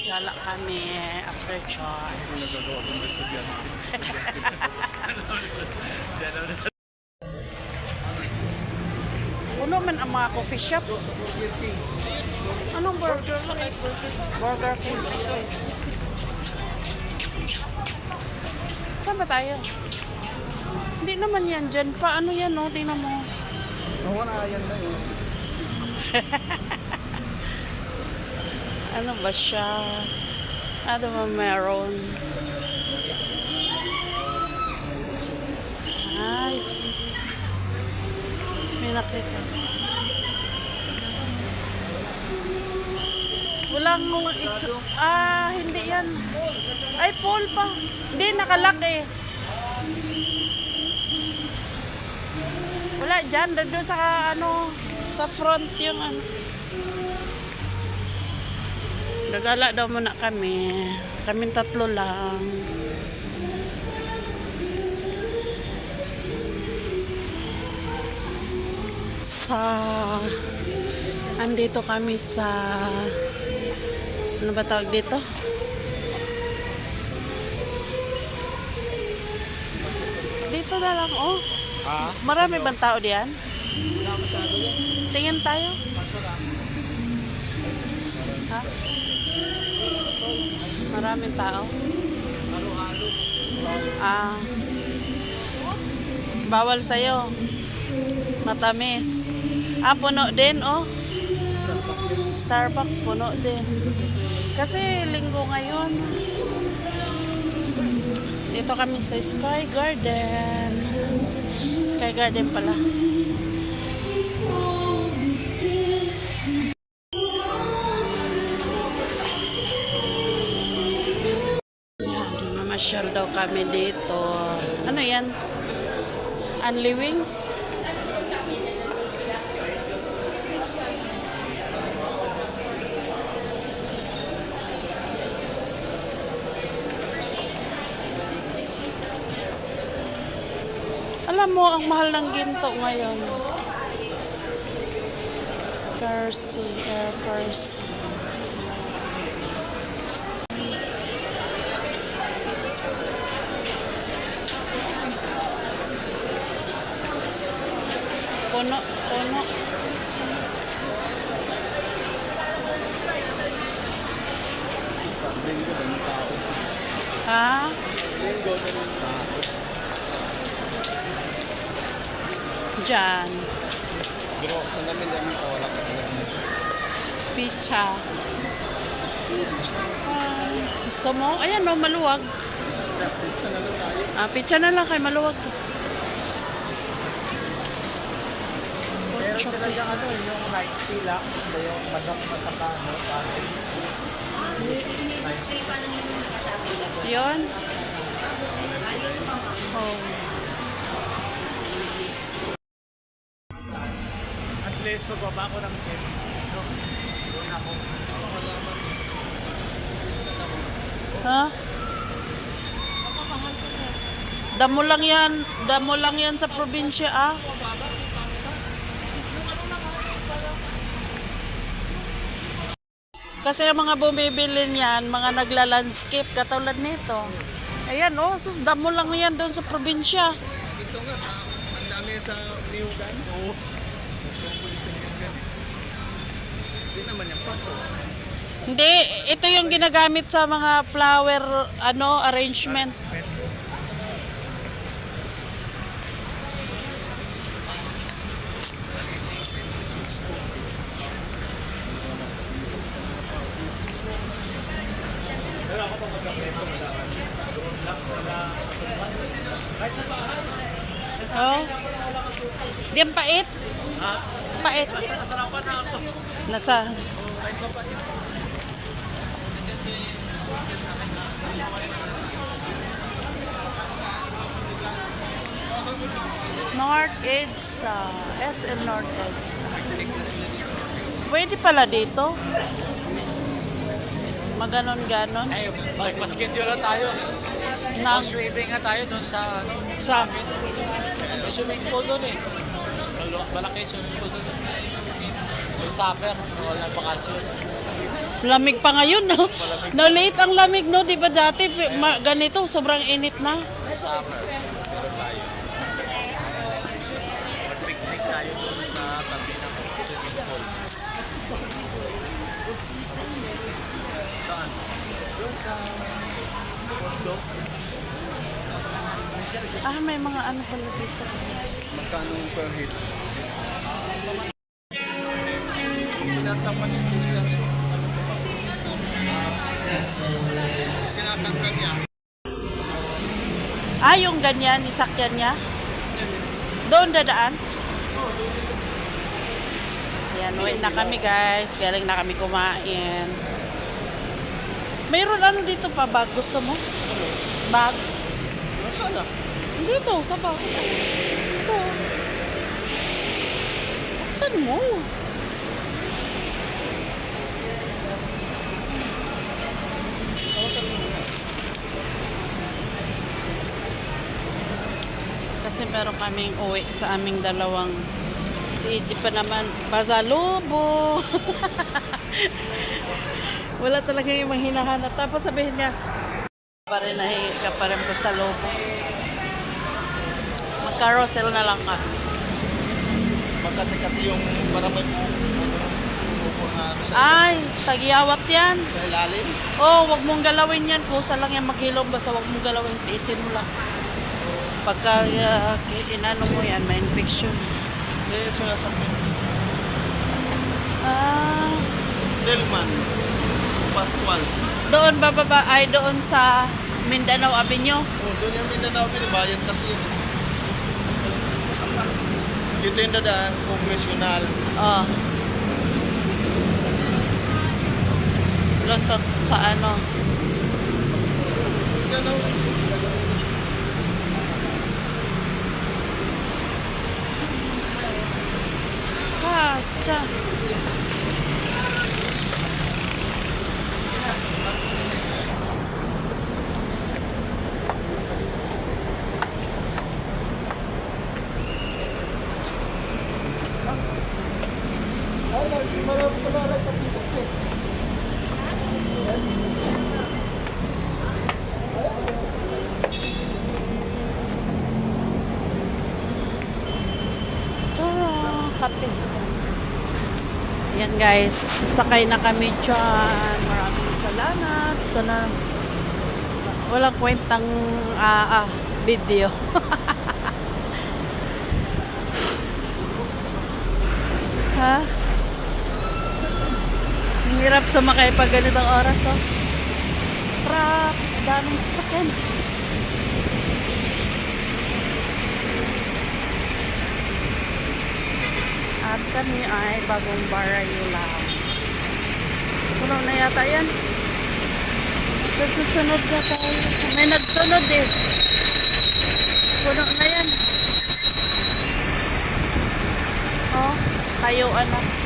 Gala kami after church. Puno man ang mga coffee shop. Anong burger? Burger King. Saan ba tayo? Hindi naman yan dyan pa. Ano yan, no? Tingnan mo. Wala yan na yun. Ano ba siya? Ano ba meron? Ay. May nakita. Walang ito. Hindi yan. Ay, Paul pa. Hindi, nakalaki. Wala dyan. Doon sa sa front yung ano. Gagala daw muna kami. Kaming tatlo lang. Andito kami sa ano ba tawag dito? Dito na lang, oh. Ha? Marami bang tao diyan? Tingin tayo. Ha? Maraming tao? Bawal sa'yo. Matamis. Puno din, oh. Starbucks, puno din. Kasi linggo ngayon. Dito kami sa Sky Garden. Sky Garden pala. Mamasyal daw kami dito. Ano yan? Only Wings? Alam mo, ang mahal ng ginto ngayon. Percy, Percy. Puno. Ha? Diyan. Pero kung namin wala ka na. Pizza. Gusto mo? Ayan, no, maluwag. Pizza na lang tayo. Pizza na lang kay maluwag. Meron sila yung yung light sila. Yung masak-masaka. Yun. Oh. At least magbaba ko ng jet. Doon ako. Ha? Damo lang yan sa probinsya, Kasi ang mga bumibili niyan, mga nagla-landscape katulad nito. Ayan, sus, damo lang yan doon sa probinsya. Ito nga, ang dami sa Newgan. Oo. Hindi naman yung pato. Hindi, ito yung ginagamit sa mga flower arrangement. Oh. Di ang pait. Pait. Nasarapan na ako. Nasa. North EDSA. SM North EDSA. Pwede pala dito. Maganon-ganon. Ay, mag-schedule na tayo. Mag-swimming nga tayo doon sa Sa may swimming pool doon eh. Malaki swimming pool doon. May summer, wala bakasyon. Lamig pa ngayon, no? No, late ang lamig, no? Di ba dati, ganito, sobrang init na. May summer, meron tayo. Mag-picnic tayo doon sa tabi ng swimming pool. Saan? Doon sa Pondo. Ah, may mga ano pala dito. Magkano per head? Tinatapan yung distance. Tinatanggal niya. Ah, yung ganyan, isakyan niya? Doon dadaan? Ayan, uwi na kami guys. Galing na kami kumain. Mayroon ano dito pa bag? Gusto mo? Bag? Saan na? Dito, sa bag. Ito. Buksan mo. Kasi meron kaming uwi sa aming dalawang si Egypt pa naman pasalubong. Wala talaga yung mga hinahanap. Tapos sabihin niya pa rin ka pa rin pasalubong. Mag-carousel na lang ka. Magkati-kati yung para may upo na sa Ay, tagiyawat yan. ilalim. Oh, wag mong galawin yan. Kusa lang yan maghilom. Basta wag mong galawin. Tiisin mo lang. Pagka inano mo yan, may infection. Eh, sinasabi. Ah, Delman. Pascual. doon bababa ay doon sa Mindanao Avenue. Oh, doon yung Mindanao, pinibayan kasi yun. Dito yung dadaan, congressional. Oh. Lusot sa ano. Mindanao. Kasya. Tara, kate. Yan guys, sasakay na kami dyan. Maraming salamat. Sana walang kwentang video. Ha? Ang hirap sumakay pag ganitong oras, oh. Trap, daming sasakyan. At kami ay bagong barayo lang. Puno na yata yan. Sa susunod na tayo. May nagsunod eh. Puno na yan. Oh, tayuan na.